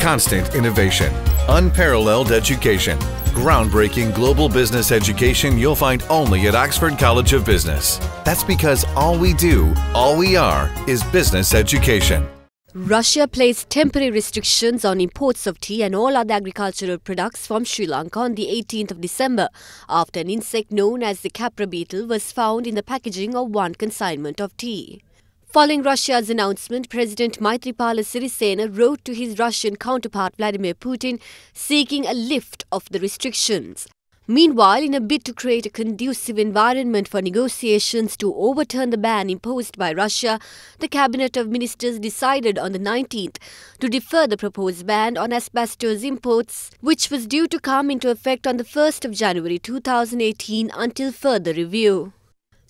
constant innovation, unparalleled education, groundbreaking global business education you'll find only at Oxford College of Business. That's because all we do, all we are, is business education. Russia placed temporary restrictions on imports of tea and all other agricultural products from Sri Lanka on the 18th of December after an insect known as the capra beetle was found in the packaging of one consignment of tea. Following Russia's announcement, President Maithripala Sirisena wrote to his Russian counterpart Vladimir Putin seeking a lift of the restrictions. Meanwhile, in a bid to create a conducive environment for negotiations to overturn the ban imposed by Russia, the Cabinet of Ministers decided on the 19th to defer the proposed ban on asbestos imports, which was due to come into effect on the 1st of January 2018 until further review.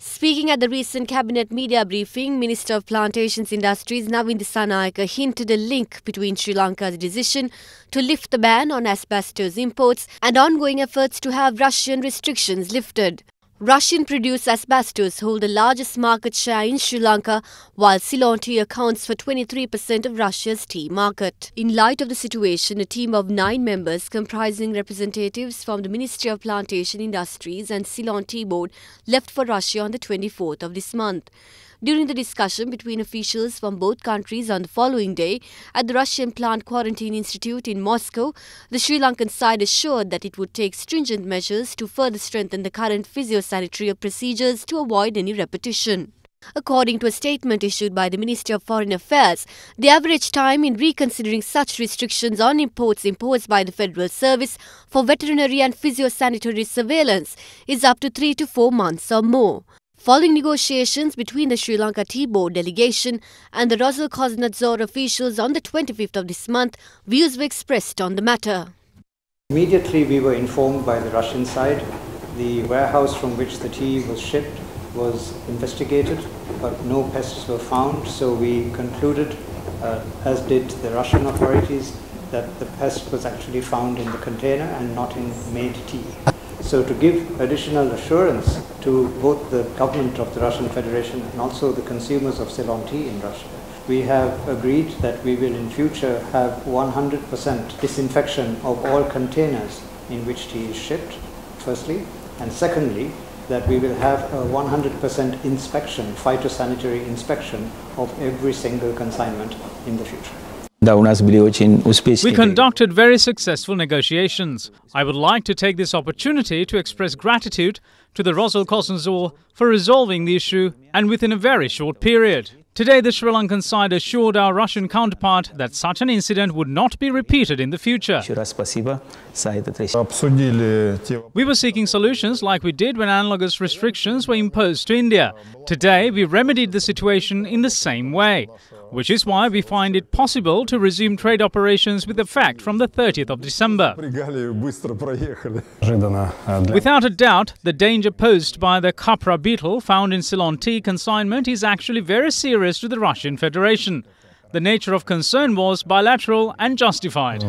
Speaking at the recent cabinet media briefing, Minister of Plantations Industries Navin Dissanayake hinted a link between Sri Lanka's decision to lift the ban on asbestos imports and ongoing efforts to have Russian restrictions lifted. Russian-produced asbestos hold the largest market share in Sri Lanka, while Ceylon tea accounts for 23% of Russia's tea market. In light of the situation, a team of 9 members comprising representatives from the Ministry of Plantation Industries and Ceylon Tea Board left for Russia on the 24th of this month. During the discussion between officials from both countries on the following day at the Russian Plant Quarantine Institute in Moscow, the Sri Lankan side assured that it would take stringent measures to further strengthen the current phytosanitary procedures to avoid any repetition. According to a statement issued by the Ministry of Foreign Affairs, the average time in reconsidering such restrictions on imports imposed by the Federal Service for veterinary and phytosanitary surveillance is up to 3 to 4 months or more. Following negotiations between the Sri Lanka Tea Board delegation and the Rosal-Kosnadzor officials on the 25th of this month, views were expressed on the matter. Immediately we were informed by the Russian side. The warehouse from which the tea was shipped was investigated, but no pests were found, so we concluded, as did the Russian authorities, that the pest was actually found in the container and not in made tea. So to give additional assurance to both the government of the Russian Federation and also the consumers of Ceylon tea in Russia, we have agreed that we will in future have 100% disinfection of all containers in which tea is shipped, firstly, and secondly, that we will have a 100% inspection, phytosanitary inspection of every single consignment in the future. We conducted very successful negotiations. I would like to take this opportunity to express gratitude to the Rosal-Kosnadzor for resolving the issue and within a very short period. Today, the Sri Lankan side assured our Russian counterpart that such an incident would not be repeated in the future. We were seeking solutions like we did when analogous restrictions were imposed to India. Today, we remedied the situation in the same way, which is why we find it possible to resume trade operations with effect from the 30th of December. Without a doubt, the danger posed by the capra beetle found in Ceylon tea consignment is actually very serious to the Russian Federation. The nature of concern was bilateral and justified.